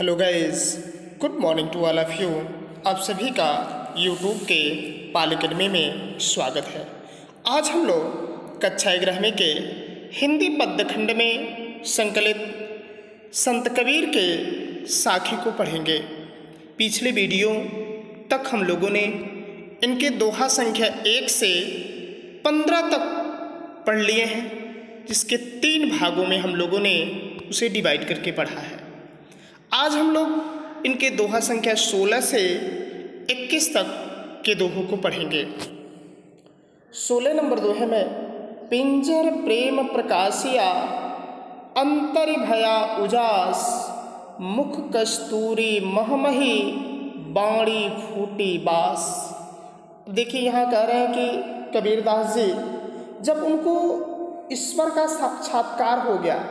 Hello guys, good morning to all of you. आप सभी का यूट्यूब के पाल अकेडमी में स्वागत है। आज हम लोग कक्षा 11वीं के हिंदी पद्य खंड में संकलित संत कबीर के साखी को पढ़ेंगे। पिछले वीडियो तक हम लोगों ने इनके दोहा संख्या 1 से 15 तक पढ़ लिए हैं, जिसके 3 भागों में हम लोगों ने उसे डिवाइड करके पढ़ा है। आज हम लोग इनके दोहा संख्या 16 से 21 तक के दोहों को पढ़ेंगे। 16 नंबर दोहे में पिंजर प्रेम प्रकाशिया अंतरि भया उजास मुख कस्तूरी महमही बाणी फूटी बास। देखिए, यहाँ कह रहे हैं कि कबीरदास जी जब उनको ईश्वर का साक्षात्कार हो गया,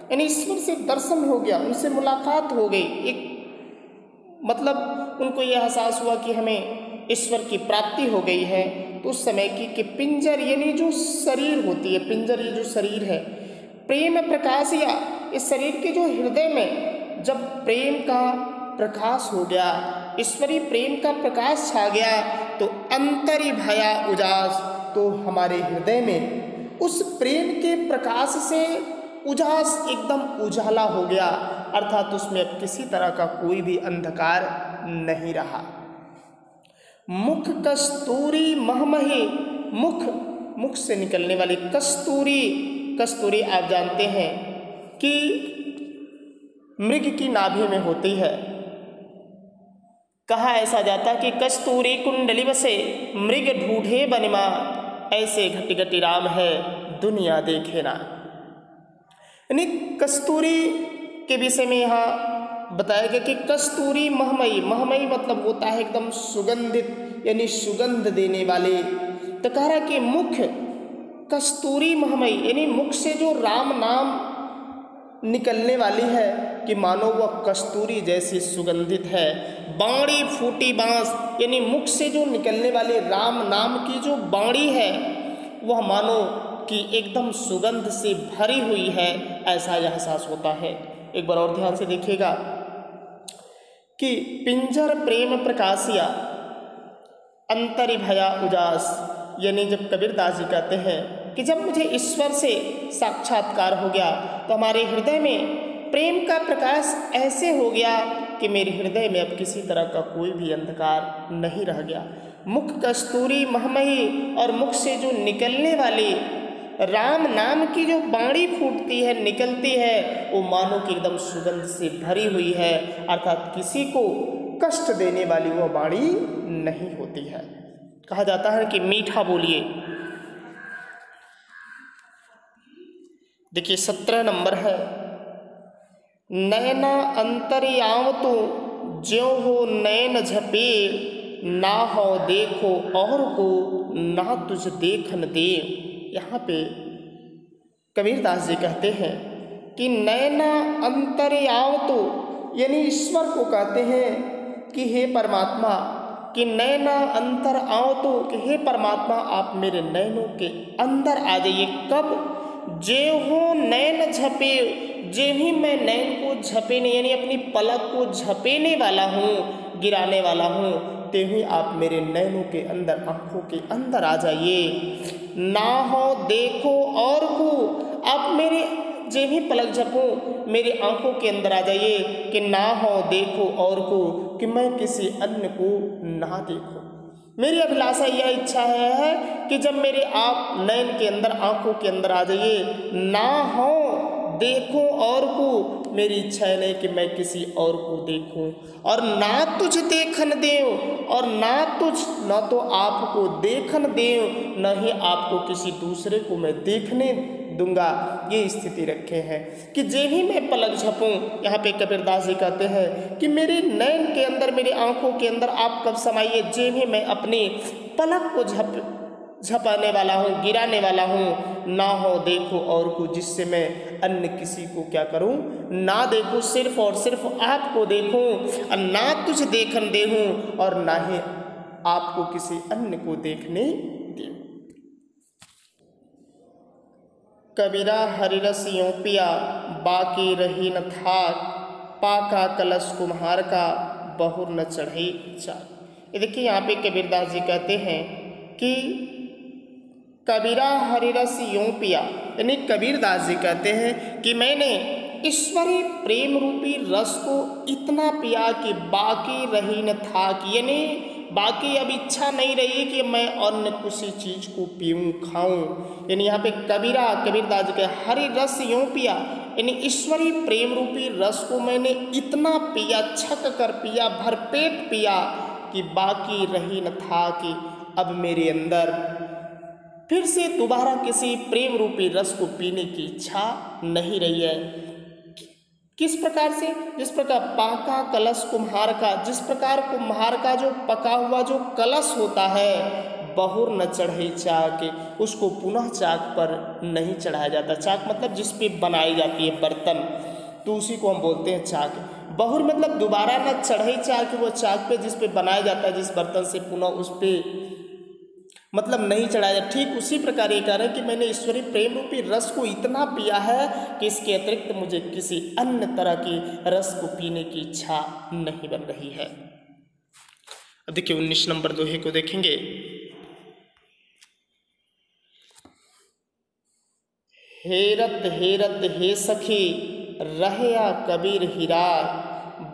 यानी ईश्वर से दर्शन हो गया, उनसे मुलाकात हो गई, एक मतलब उनको यह एहसास हुआ कि हमें ईश्वर की प्राप्ति हो गई है, तो उस समय की पिंजर यानी जो शरीर होती है, पिंजर ये जो शरीर है, प्रेम प्रकाश या इस शरीर के जो हृदय में जब प्रेम का प्रकाश हो गया, ईश्वरीय प्रेम का प्रकाश छा गया, तो अंतरि भया उजास, तो हमारे हृदय में उस प्रेम के प्रकाश से उजास एकदम उजाला हो गया, अर्थात उसमें अब किसी तरह का कोई भी अंधकार नहीं रहा। मुख कस्तूरी महमही, मुख से निकलने वाली कस्तूरी आप जानते हैं कि मृग की नाभि में होती है। कहा ऐसा जाता कि कस्तूरी कुंडली बसे मृग ढूंढे बनिमा, ऐसे घटी घटी राम है दुनिया देखे ना। यानी कस्तूरी के विषय में यहाँ बताया गया कि कस्तूरी महमयी, महमयी मतलब होता है एकदम सुगंधित, यानी सुगंध देने वाले। तो कह रहा कि मुख कस्तूरी महमयी, यानी मुख से जो राम नाम निकलने वाली है कि मानो वह कस्तूरी जैसी सुगंधित है। बाणी फूटी बांस, यानी मुख से जो निकलने वाले राम नाम की जो बाणी है वह मानो कि एकदम सुगंध से भरी हुई है, ऐसा एहसास होता है। एक बार और ध्यान से देखिएगा कि पिंजर प्रेम प्रकाशिया अंतरि भया उजास, यानी जब कबीरदास जी कहते हैं कि जब मुझे ईश्वर से साक्षात्कार हो गया तो हमारे हृदय में प्रेम का प्रकाश ऐसे हो गया कि मेरे हृदय में अब किसी तरह का कोई भी अंधकार नहीं रह गया। मुख कस्तूरी महमही, और मुख से जो निकलने वाली राम नाम की जो बाणी फूटती है, निकलती है, वो मानो कि एकदम सुगंध से भरी हुई है, अर्थात किसी को कष्ट देने वाली वह बाणी नहीं होती है। कहा जाता है कि मीठा बोलिए। देखिए 17 नंबर है नैना अंतर्यावतु ज्यों हो नैन झपे ना हो देखो और को ना तुझ देखन दे। यहाँ पे कबीरदास जी कहते हैं कि नैना अंतर्यावतु, यानी ईश्वर को कहते हैं कि हे परमात्मा, कि नैना अंतर आवतु, कि हे परमात्मा आप मेरे नैनों के अंदर आ जाइए। कब? जे हो नैन झपे, जे ही मैं नैन को झपेने यानी अपनी पलक को झपेने वाला हूँ, गिराने वाला हूँ, ते ही आप मेरे नैनों के अंदर, आँखों के अंदर आ जाइए। ना हो देखो और को, आप मेरे जे भी पलक झपूँ मेरी आँखों के अंदर आ जाइए, कि ना हो देखो और को, कि मैं किसी अन्य को ना देखूं। मेरी अभिलाषा यह इच्छा है कि जब मेरे आप नैन के अंदर, आँखों के अंदर आ जाइए, ना हो देखो और को, मेरी इच्छा है नहीं कि मैं किसी और को देखूं, और ना तुझ देखन देव, और ना तो आपको देखन देव, न ही आपको किसी दूसरे को मैं देखने दूंगा। ये स्थिति रखे हैं कि जे ही मैं पलक झपूं। यहाँ पे कबीरदास जी कहते हैं कि मेरे नैन के अंदर, मेरी आंखों के अंदर आप कब समाइए, जे ही मैं अपनी पलक को झपाने वाला हूँ, गिराने वाला हूँ। ना हो देखो और को, जिससे मैं अन्य किसी को क्या करूँ, ना देखूँ, सिर्फ और सिर्फ आपको देखूँ, और ना तुझ देखन देहूँ, और ना ही आपको किसी अन्य को देखने देऊँ। कबीरा हरिरस यों पिया बाकी रही न थाक, पाका कलश कुम्हार का, बहुर न चढ़े चाक। ये देखिए यहाँ पे कबीरदास जी कहते हैं कि कबीरा हरिरस यूं पिया, यानी कबीरदास जी कहते हैं कि मैंने ईश्वरीय प्रेम रूपी रस को इतना पिया कि बाकी रही न था, कि यानी बाकी अब इच्छा नहीं रही कि मैं अन्य किसी चीज़ को पीऊँ खाऊं। यानी यहाँ पे कबीरदास जी के हरि रस यूं पिया, यानी ईश्वरीय प्रेम रूपी रस को मैंने इतना पिया, छक कर पिया, भरपेट पिया कि बाकी रही न था, कि अब मेरे अंदर फिर से दोबारा किसी प्रेम रूपी रस को पीने की इच्छा नहीं रही है। किस प्रकार से? जिस प्रकार पाका कलश कुम्हार का, जिस प्रकार कुम्हार का जो पका हुआ जो कलश होता है, बहुर न चढ़े चाक, उसको पुनः चाक पर नहीं चढ़ाया जाता। चाक मतलब जिस पे बनाई जाती है बर्तन, तो उसी को हम बोलते हैं चाक। बहुर मतलब दोबारा न चढ़े चाक, वो चाक पे जिस पे बनाया जाता है, जिस बर्तन से पुनः उस पे मतलब नहीं चढ़ाया। ठीक उसी प्रकार ये कह रहे हैं कि मैंने ईश्वरीय प्रेम रूपी रस को इतना पिया है कि इसके अतिरिक्त मुझे किसी अन्य तरह की रस को पीने की इच्छा नहीं बन रही है। अब देखिए 19 नंबर दोहे को देखेंगे। हेरत हेरत हे सखी रहया कबीर हीरा,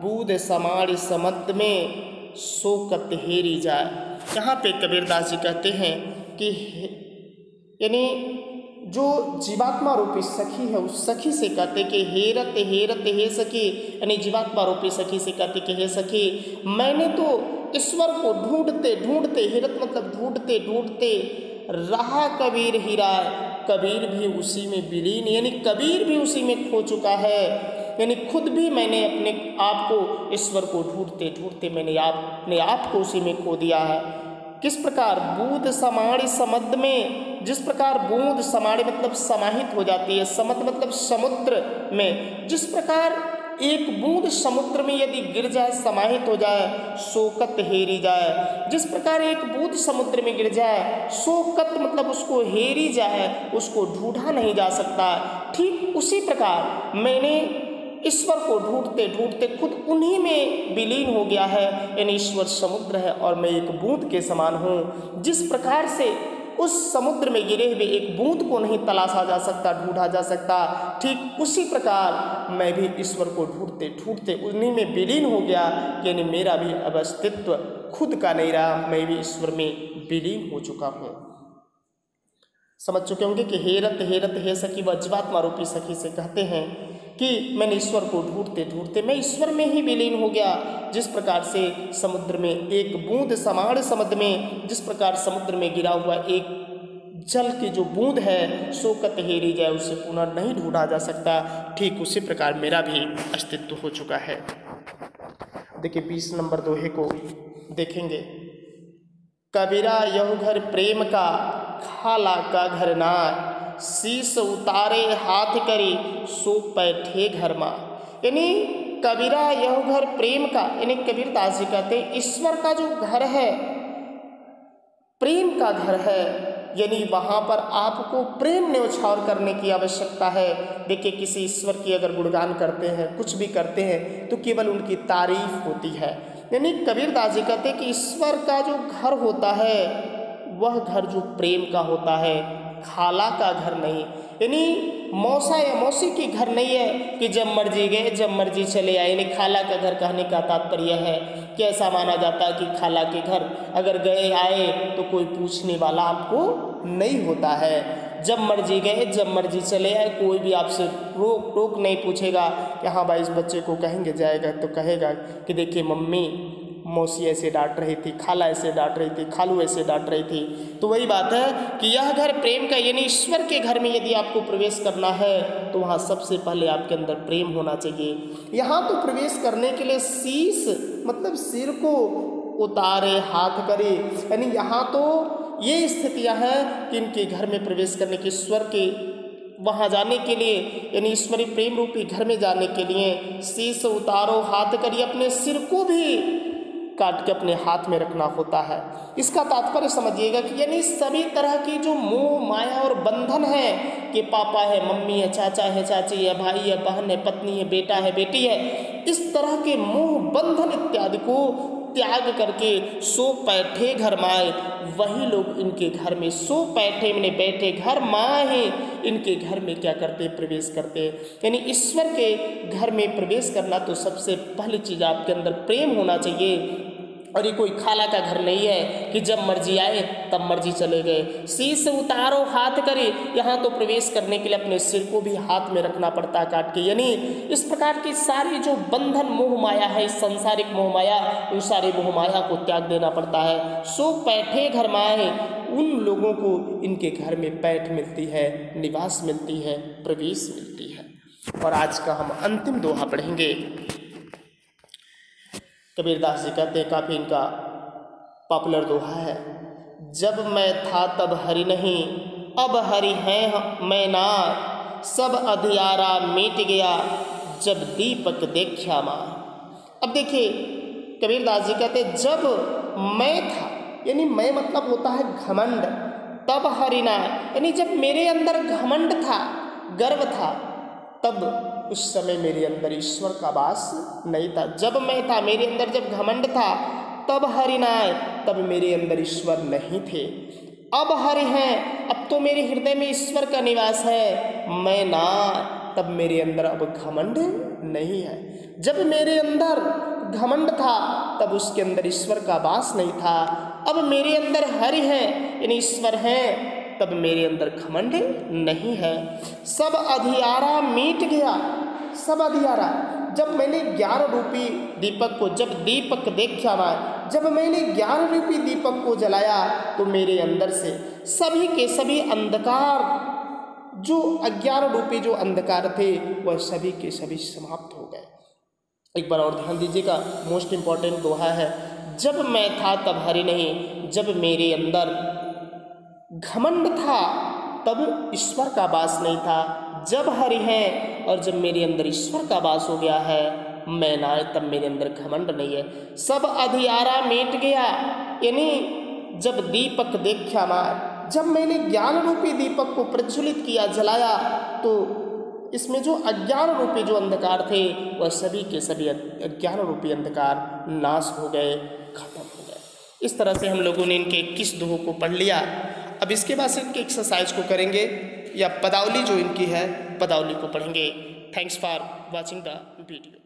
बूद समाड़ समद में शोकत हेरी जाए। यहाँ पे कबीरदास जी कहते हैं कि यानी जो जीवात्मा रूपी सखी है, उस सखी से कहते कि हेरत हेरत हे सखी, यानी जीवात्मा रूपी सखी से कहते कि हे सखी, मैंने तो ईश्वर को ढूंढते ढूंढते, हेरत मतलब ढूंढते ढूंढते, रहा कबीर हीरा, कबीर भी उसी में विलीन, यानी कबीर भी उसी में खो चुका है। यानी खुद भी मैंने अपने आप को, ईश्वर को ढूंढते ढूंढते मैंने अपने आप को उसी में खो दिया है। किस प्रकार? बूंद समाड़ी समद में, जिस प्रकार बूंद समाड़ी मतलब समाहित हो जाती है, समद मतलब समुद्र में, जिस प्रकार एक बूंद समुद्र में यदि गिर जाए, समाहित हो जाए, शोकत हेरी जाए। जिस प्रकार एक बूंद समुद्र में गिर जाए, शोकत मतलब उसको हेरी जाए, उसको ढूंढा नहीं जा सकता। ठीक उसी प्रकार मैंने ईश्वर को ढूंढते ढूंढते खुद उन्हीं में विलीन हो गया है, यानी ईश्वर समुद्र है और मैं एक बूंद के समान हूँ। जिस प्रकार से उस समुद्र में गिरे हुए एक बूंद को नहीं तलाशा जा सकता, ढूंढा जा सकता, ठीक उसी प्रकार मैं भी ईश्वर को ढूंढते ढूंढते उन्हीं में विलीन हो गया, यानी मेरा भी अब अस्तित्व खुद का नहीं रहा, मैं भी ईश्वर में विलीन हो चुका हूँ। समझ चुके होंगे कि हेरत हेरत हे सखी, वह जीवात्मा रूपी सखी से कहते हैं कि मैंने ईश्वर को ढूंढते ढूंढते मैं ईश्वर में ही विलीन हो गया। जिस प्रकार से समुद्र में एक बूंद समाड़ समुद्र में, जिस प्रकार समुद्र में गिरा हुआ एक जल की जो बूंद है, शोकत हेरी जाए, उसे पुनः नहीं ढूंढा जा सकता, ठीक उसी प्रकार मेरा भी अस्तित्व हो चुका है। देखिए 20 नंबर दोहे को देखेंगे। कबीरा यहु घर प्रेम का, खाला का घर नार, शीश उतारे हाथ करी, सो बैठे घर मां। यानी कबीरा यह घर प्रेम का, यानी कबीरदास जी कहते हैं ईश्वर का जो घर है, प्रेम का घर है, यानी वहाँ पर आपको प्रेम न्यौछावर करने की आवश्यकता है। देखिए किसी ईश्वर की अगर गुणगान करते हैं, कुछ भी करते हैं, तो केवल उनकी तारीफ होती है। यानी कबीरदास जी कहते हैं कि ईश्वर का जो घर होता है, वह घर जो प्रेम का होता है, खाला का घर नहीं, यानी मौसा या मौसी की घर नहीं है कि जब मर्जी गए जब मर्जी चले आए। यानी खाला का घर कहने का तात्पर्य है कि ऐसा माना जाता है कि खाला के घर अगर गए आए तो कोई पूछने वाला आपको नहीं होता है। जब मर्जी गए जब मर्जी चले आए, कोई भी आपसे रोक टोक नहीं पूछेगा कि हाँ भाई इस बच्चे को कहेंगे जाएगा तो कहेगा कि देखिए मम्मी मौसी ऐसे डांट रही थी, खाला ऐसे डांट रही थी, खालू ऐसे डांट रही थी। तो वही बात है कि यह घर प्रेम का, यानी ईश्वर के घर में यदि आपको प्रवेश करना है तो वहाँ सबसे पहले आपके अंदर प्रेम होना चाहिए। यहाँ तो प्रवेश करने के लिए शीश मतलब सिर को उतारे हाथ करे, यानी यहाँ तो ये स्थितियाँ हैं कि इनके घर में प्रवेश करने के, ईश्वर के वहाँ जाने के लिए, यानी ईश्वरीय प्रेम रूपी घर में जाने के लिए शीश उतारो हाथ करिए, अपने सिर को भी काट के अपने हाथ में रखना होता है। इसका तात्पर्य समझिएगा कि यानी सभी तरह की जो मोह माया और बंधन है कि पापा है, मम्मी है, चाचा है, चाची है, भाई है, बहन है, पत्नी है, बेटा है, बेटी है, इस तरह के मोह बंधन इत्यादि को त्याग करके सो पैठे घर माए, वही लोग इनके घर में सो पैठे में बैठे घर माए इनके घर में क्या करते, प्रवेश करते। यानी ईश्वर के घर में प्रवेश करना तो सबसे पहली चीज़ आपके अंदर प्रेम होना चाहिए। और ये कोई खाला का घर नहीं है कि जब मर्जी आए तब मर्जी चले गए। शीश उतारो हाथ करे, यहाँ तो प्रवेश करने के लिए अपने सिर को भी हाथ में रखना पड़ता है काट के। यानी इस प्रकार की सारी जो बंधन मोह माया है, इस सांसारिक मोह माया, उन सारी मोह माया को त्याग देना पड़ता है। सो पैठे घर माए, उन लोगों को इनके घर में पैठ मिलती है, निवास मिलती है, प्रवेश मिलती है। और आज का हम अंतिम दोहा पढ़ेंगे। कबीरदास जी कहते हैं, काफ़ी इनका पॉपुलर दोहा है, जब मैं था तब हरि नहीं, अब हरि हैं मैं ना, सब अंधियारा मिट गया, जब दीपक देखा माँ। अब देखिए कबीरदास जी कहते हैं, जब मैं था, यानी मैं मतलब होता है घमंड, तब हरि ना, यानी जब मेरे अंदर घमंड था, गर्व था, तब उस समय मेरे अंदर ईश्वर का वास नहीं था। जब मैं था, मेरे अंदर जब घमंड था, तब हरि ना आए, तब मेरे अंदर ईश्वर नहीं थे। अब हरि हैं, अब तो मेरे हृदय में ईश्वर का निवास है, मैं ना, तब मेरे अंदर अब घमंड नहीं है। जब मेरे अंदर घमंड था, तब उसके अंदर ईश्वर का वास नहीं था। अब मेरे अंदर हरि हैं, यानी ईश्वर हैं, तब मेरे अंदर घमंड नहीं है। सब अधियारा मिट गया, सब अधियारा, जब मैंने ज्ञान रूपी दीपक को, जब दीपक देखा मैं, जब मैंने ज्ञान रूपी दीपक को जलाया, तो मेरे अंदर से सभी के सभी अंधकार, जो अज्ञान रूपी जो अंधकार थे, वह सभी के सभी समाप्त हो गए। एक बार और ध्यान दीजिएगा, मोस्ट इम्पॉर्टेंट दोहा है, जब मैं था तब हरि नहीं, जब मेरे अंदर घमंड था तब ईश्वर का वास नहीं था। जब हरि हैं और जब मेरे अंदर ईश्वर का वास हो गया है, मैं ना, तब मेरे अंदर घमंड नहीं है। सब अधियारा मिट गया, यानी जब दीपक देखा मार, जब मैंने ज्ञान रूपी दीपक को प्रज्वलित किया, जलाया, तो इसमें जो अज्ञान रूपी जो अंधकार थे, वह सभी के सभी अज्ञान रूपी अंधकार नाश हो गए, खत्म हो गए। इस तरह से हम लोगों ने इनके 21 दोहों को पढ़ लिया। अब इसके बाद से इनके एक्सरसाइज को करेंगे, या पदावली जो इनकी है, पदावली को पढ़ेंगे। Thanks for watching the video.